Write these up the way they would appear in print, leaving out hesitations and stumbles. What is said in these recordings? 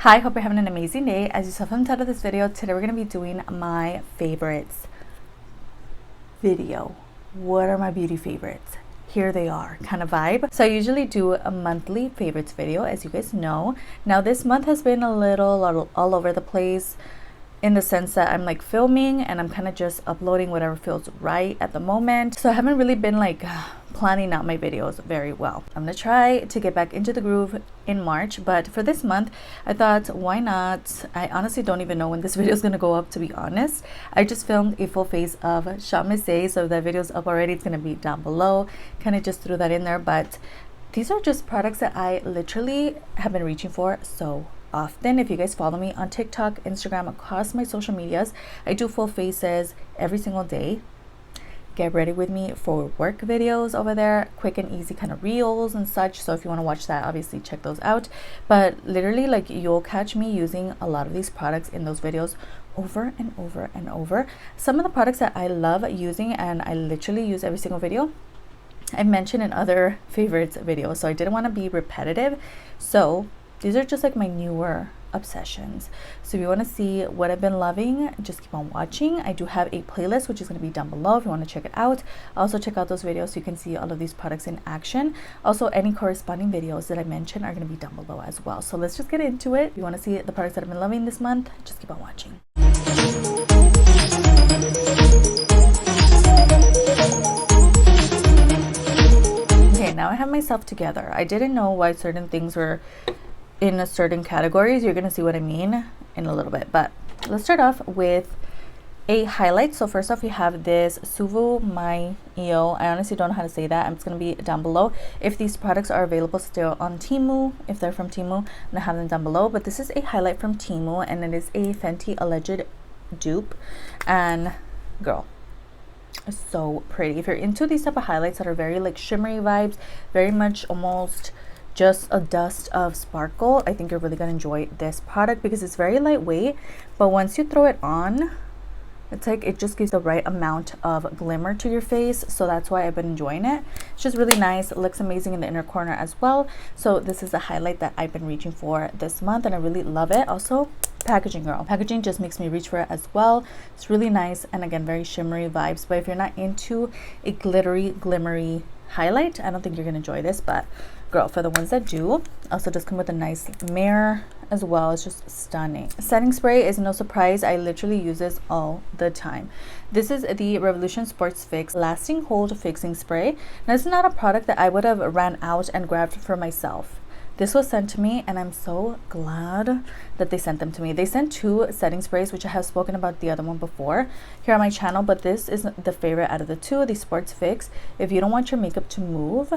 Hi, hope you're having an amazing day. As you saw from the title of this video, today we're going to be doing my favorites video. What are my beauty favorites? Here they are, kind of vibe. So I usually do a monthly favorites video, as you guys know. Now this month has been a little all over the place, in the sense that I'm like filming and I'm kind of just uploading whatever feels right at the moment. So I haven't really been like planning out my videos very well. I'm gonna try to get back into the groove in March, but for this month I thought, why not? I honestly don't even know when this video is gonna go up, to be honest. I just filmed a full face of Chamissé, so that video's up already. It's gonna be down below. Kind of just threw that in there, but these are just products that I literally have been reaching for so often. If you guys follow me on TikTok, Instagram, across my social medias, I do full faces every single day. Get ready with me for work videos over there, quick and easy kind of reels and such. So if you want to watch that, obviously check those out. But literally, like, you'll catch me using a lot of these products in those videos over and over and over. Some of the products that I love using and I literally use every single video, I mentioned in other favorites videos, so I didn't want to be repetitive. So these are just like my newer obsessions. So if you want to see what I've been loving, just keep on watching. I do have a playlist which is going to be down below if you want to check it out. Also check out those videos so you can see all of these products in action. Also any corresponding videos that I mentioned are going to be down below as well. So let's just get into it. If you want to see the products that I've been loving this month, just keep on watching. Okay, now I have myself together. I didn't know why certain things were in a certain categories. You're gonna see what I mean in a little bit, but let's start off with a highlight. So first off, we have this Suvu My EO. I honestly don't know how to say that. It's gonna be down below. If these products are available still on Temu, if they're from Temu, I'm gonna have them down below. But this is a highlight from Temu, and it is a Fenty alleged dupe, and girl, it's so pretty. If you're into these type of highlights that are very like shimmery vibes, very much almost just a dust of sparkle, I think you're really gonna enjoy this product because it's very lightweight, but once you throw it on, it's like it just gives the right amount of glimmer to your face. So that's why I've been enjoying it. It's just really nice. It looks amazing in the inner corner as well. So this is a highlight that I've been reaching for this month and I really love it. Also, packaging, girl, packaging just makes me reach for it as well. It's really nice, and again, very shimmery vibes. But if you're not into a glittery, glimmery highlight, I don't think you're gonna enjoy this. But girl, for the ones that do, also does come with a nice mirror as well. It's just stunning. Setting spray is no surprise. I literally use this all the time. This is the Revolution Sports Fix Lasting Hold Fixing Spray. Now, this is not a product that I would have ran out and grabbed for myself. This was sent to me and I'm so glad that they sent them to me. They sent two setting sprays, which I have spoken about the other one before here on my channel, but this is the favorite out of the two, the Sports Fix. If you don't want your makeup to move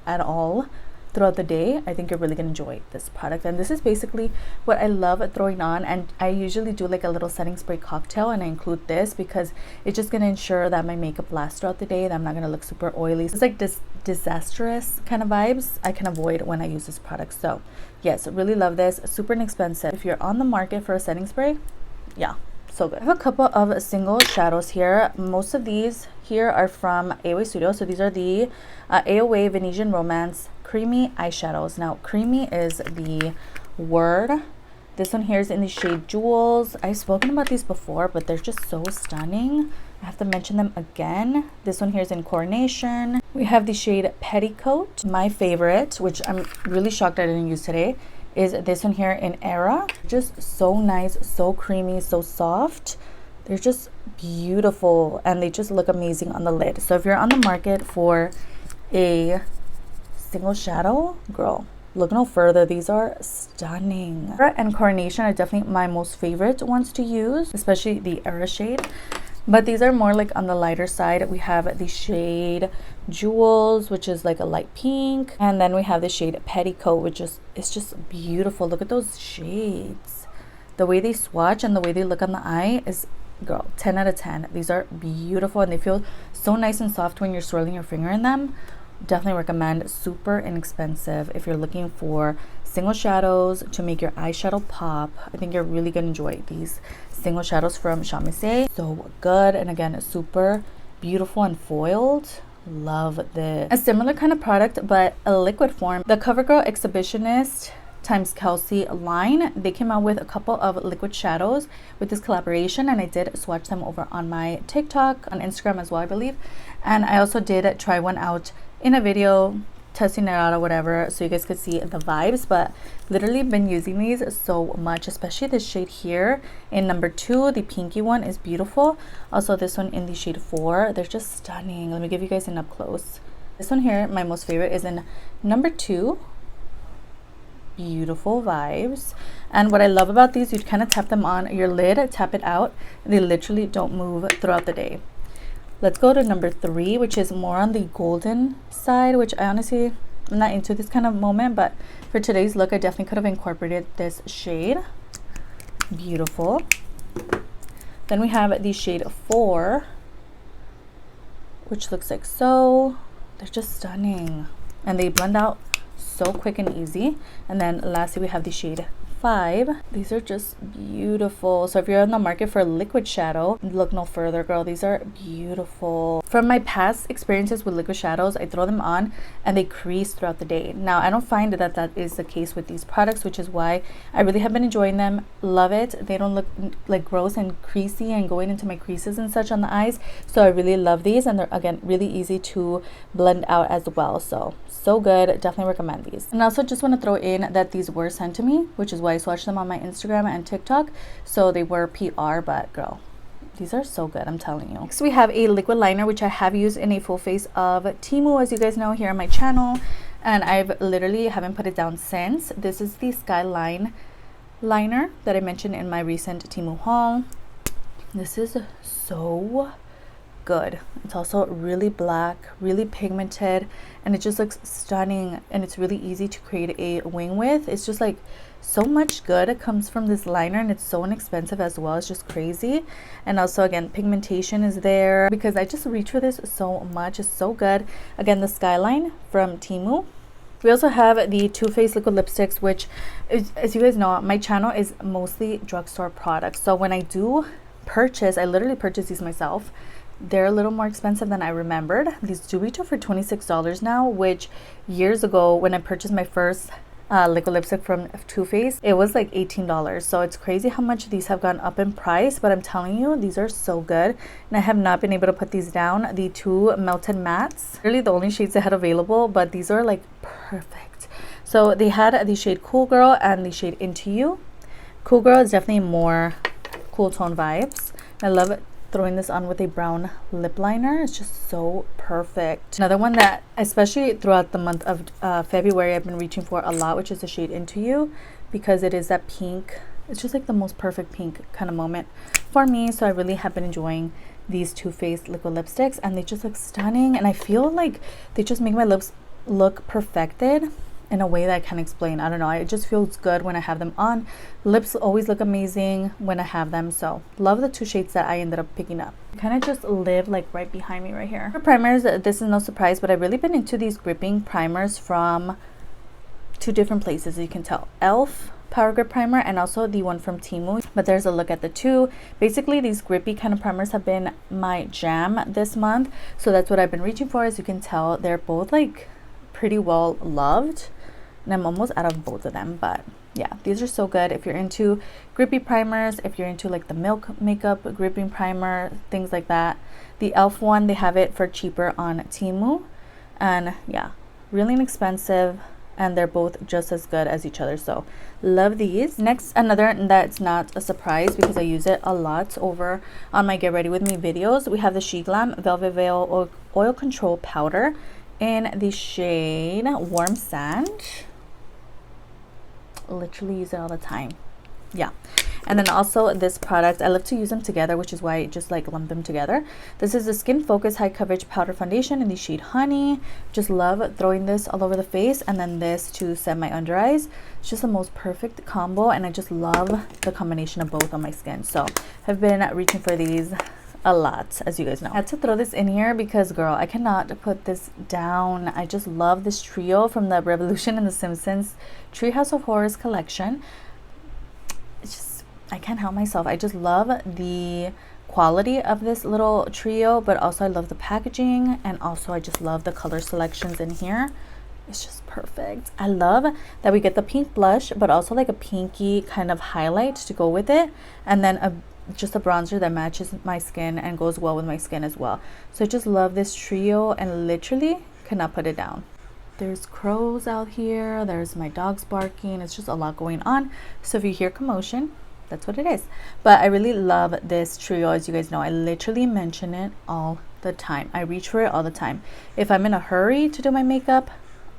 at all throughout the day, I think you're really gonna enjoy this product. And this is basically what I love throwing on, and I usually do like a little setting spray cocktail and I include this because it's just gonna ensure that my makeup lasts throughout the day, that I'm not gonna look super oily. It's like this disastrous kind of vibes I can avoid when I use this product. So yes, really love this. Super inexpensive. If you're on the market for a setting spray, yeah, so good. I have a couple of single shadows here. Most of these here are from AOA Studio. So these are the AOA Venetian Romance Creamy Eyeshadows. Now, creamy is the word. This one here is in the shade Jewels. I've spoken about these before, but they're just so stunning. I have to mention them again. This one here is in Coronation. We have the shade Petticoat. My favorite, which I'm really shocked I didn't use today, is this one here in Era. Just so nice, so creamy, so soft. They're just beautiful and they just look amazing on the lid. So if you're on the market for a single shadow, girl, look no further. These are stunning. Era and Coronation are definitely my most favorite ones to use, especially the Era shade. But these are more like on the lighter side. We have the shade Jewels, which is like a light pink, and then we have the shade Petticoat, which is, it's just beautiful. Look at those shades. The way they swatch and the way they look on the eye is, girl, 10 out of 10. These are beautiful and they feel so nice and soft when you're swirling your finger in them. Definitely recommend. Super inexpensive if you're looking for single shadows to make your eyeshadow pop. I think you're really gonna enjoy these single shadows from Chamissé. So good, and again, super beautiful and foiled. Love this. A similar kind of product, but a liquid form. The Covergirl Exhibitionist times Kelsey line. They came out with a couple of liquid shadows with this collaboration, and I did swatch them over on my TikTok, on Instagram as well, I believe. And I also did try one out in a video, testing it out or whatever, so you guys could see the vibes. But literally been using these so much, especially this shade here in number 2. The pinky one is beautiful. Also this one in the shade 4. They're just stunning. Let me give you guys an up close. This one here, my most favorite, is in number 2. Beautiful vibes. And what I love about these, you kind of tap them on your lid, tap it out, and they literally don't move throughout the day. Let's go to number 3, which is more on the golden side, which I honestly, I'm not into this kind of moment, but for today's look I definitely could have incorporated this shade. Beautiful. Then we have the shade 4, which looks like so. They're just stunning, and they blend out so quick and easy. And then lastly we have the shade 5. These are just beautiful. So if you're in the market for a liquid shadow, look no further, girl. These are beautiful. From my past experiences with liquid shadows, I throw them on and they crease throughout the day. Now I don't find that that is the case with these products, which is why I really have been enjoying them. Love it. They don't look like gross and creasy and going into my creases and such on the eyes. So I really love these, and they're again really easy to blend out as well. So good. Definitely recommend these. And I also just want to throw in that these were sent to me, which is why I swatched them on my Instagram and TikTok. So they were PR, but girl, these are so good, I'm telling you. Next we have a liquid liner, which I have used in a full face of Temu, as you guys know, here on my channel, and I've literally haven't put it down since. This is the Skyline liner that I mentioned in my recent Temu haul. This is so good. It's also really black, really pigmented, and it just looks stunning, and it's really easy to create a wing with. It's just like so much good comes from this liner, and it's so inexpensive as well. It's just crazy. And also again, pigmentation is there because I just reach for this so much. It's so good. Again, the Skyline from Temu. We also have the Too Faced liquid lipsticks, which is, as you guys know, my channel is mostly drugstore products. So when I do purchase, I literally purchase these myself. They're a little more expensive than I remembered. These do retail for $26 now, which years ago when I purchased my first liquid lipstick from Too Faced, it was like $18. So it's crazy how much these have gone up in price, but I'm telling you, these are so good, and I have not been able to put these down. The 2 melted mattes, really the only shades they had available, but these are like perfect. So they had the shade Cool Girl and the shade Into You. Cool Girl is definitely more cool tone vibes. I love it. Throwing this on with a brown lip liner, it's just so perfect. Another one that especially throughout the month of February I've been reaching for a lot, which is the shade Into You, because it is that pink. It's just like the most perfect pink kind of moment for me. So I really have been enjoying these Too Faced liquid lipsticks, and they just look stunning, and I feel like they just make my lips look perfected in a way that I can't explain. I don't know, it just feels good when I have them on. Lips always look amazing when I have them. So love the 2 shades that I ended up picking up. Kind of just live like right behind me right here. For primers, this is no surprise, but I've really been into these gripping primers from 2 different places, as you can tell. e.l.f. Power Grip Primer, and also the one from Temu. But there's a look at the 2. Basically, these grippy kind of primers have been my jam this month, so that's what I've been reaching for. As you can tell, they're both like pretty well loved, and I'm almost out of both of them. But yeah, these are so good if you're into grippy primers, if you're into like the Milk Makeup gripping primer, things like that. The e.l.f. one, they have it for cheaper on Temu, and yeah, really inexpensive, and they're both just as good as each other. So love these. Next, another that's not a surprise because I use it a lot over on my Get Ready With Me videos, we have the SHEGLAM Velvet Veil Oil Control Powder in the shade Warm Sand. Literally use it all the time. Yeah. And then also this product, I love to use them together, which is why I just like lump them together. This is the Skin Focus High Coverage Powder Foundation in the shade Honey. Just love throwing this all over the face, and then this to set my under eyes. It's just the most perfect combo, and I just love the combination of both on my skin. So I've been reaching for these a lot, as you guys know. I had to throw this in here because girl, I cannot put this down. I just love this trio from the Revolution and the Simpsons Treehouse of Horrors collection. It's just, I can't help myself. I just love the quality of this little trio, but also I love the packaging, and also I just love the color selections in here. It's just perfect. I love that we get the pink blush, but also like a pinky kind of highlight to go with it, and then just a bronzer that matches my skin and goes well with my skin as well. So I just love this trio and literally cannot put it down. There's crows out here, there's my dogs barking, it's just a lot going on. So if you hear commotion, that's what it is. But I really love this trio. As you guys know, I literally mention it all the time. I reach for it all the time. If I'm in a hurry to do my makeup,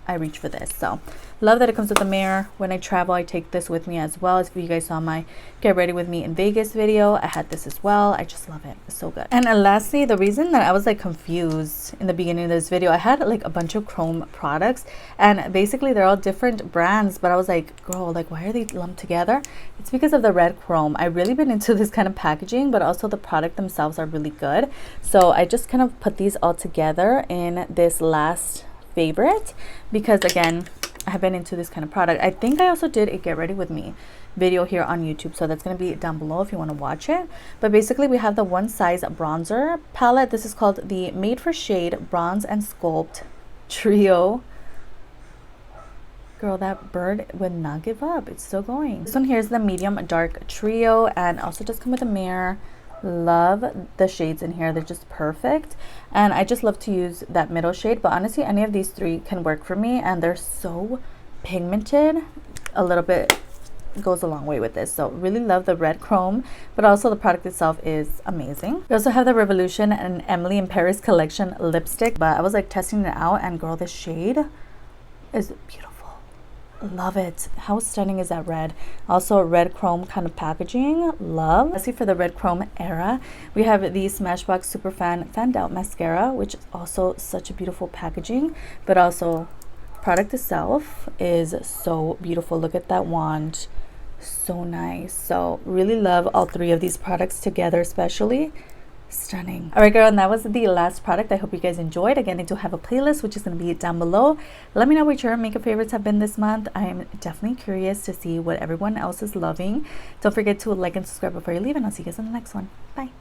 I reach for this. So love that it comes with a mirror. When I travel, I take this with me as well. As you guys saw my get ready with me in Vegas video, I had this as well. I just love it. It's so good. And lastly, the reason that I was like confused in the beginning of this video, I had like a bunch of chrome products, and basically they're all different brands, but I was like, girl, like why are they lumped together? It's because of the red chrome. I've really been into this kind of packaging, but also the product themselves are really good. So I just kind of put these all together in this last favorite, because again, I have been into this kind of product. I think I also did a get ready with me video here on YouTube, so that's going to be down below if you want to watch it. But basically we have the One Size bronzer palette. This is called the Made for Shade Bronze and Sculpt Trio. Girl, that bird would not give up. It's still going. This one here is the medium dark trio, and also just come with a mirror. Love the shades in here. They're just perfect, and I just love to use that middle shade, but honestly any of these three can work for me, and they're so pigmented. A little bit goes a long way with this. So really love the red chrome, but also the product itself is amazing. We also have the Revolution and Emily in Paris collection lipstick, but I was like testing it out, and girl, this shade is beautiful. Love it. How stunning is that red? Also red chrome kind of packaging. Love. Let's see, for the red chrome era, we have the Smashbox Superfan Fanned Out Mascara, which is also such a beautiful packaging, but also product itself is so beautiful. Look at that wand. So nice. So really love all three of these products together, especially. Stunning. All right, girl, and that was the last product. I hope you guys enjoyed. Again, I do have a playlist which is going to be down below. Let me know what your makeup favorites have been this month. I am definitely curious to see what everyone else is loving. Don't forget to like and subscribe before you leave, and I'll see you guys in the next one. Bye.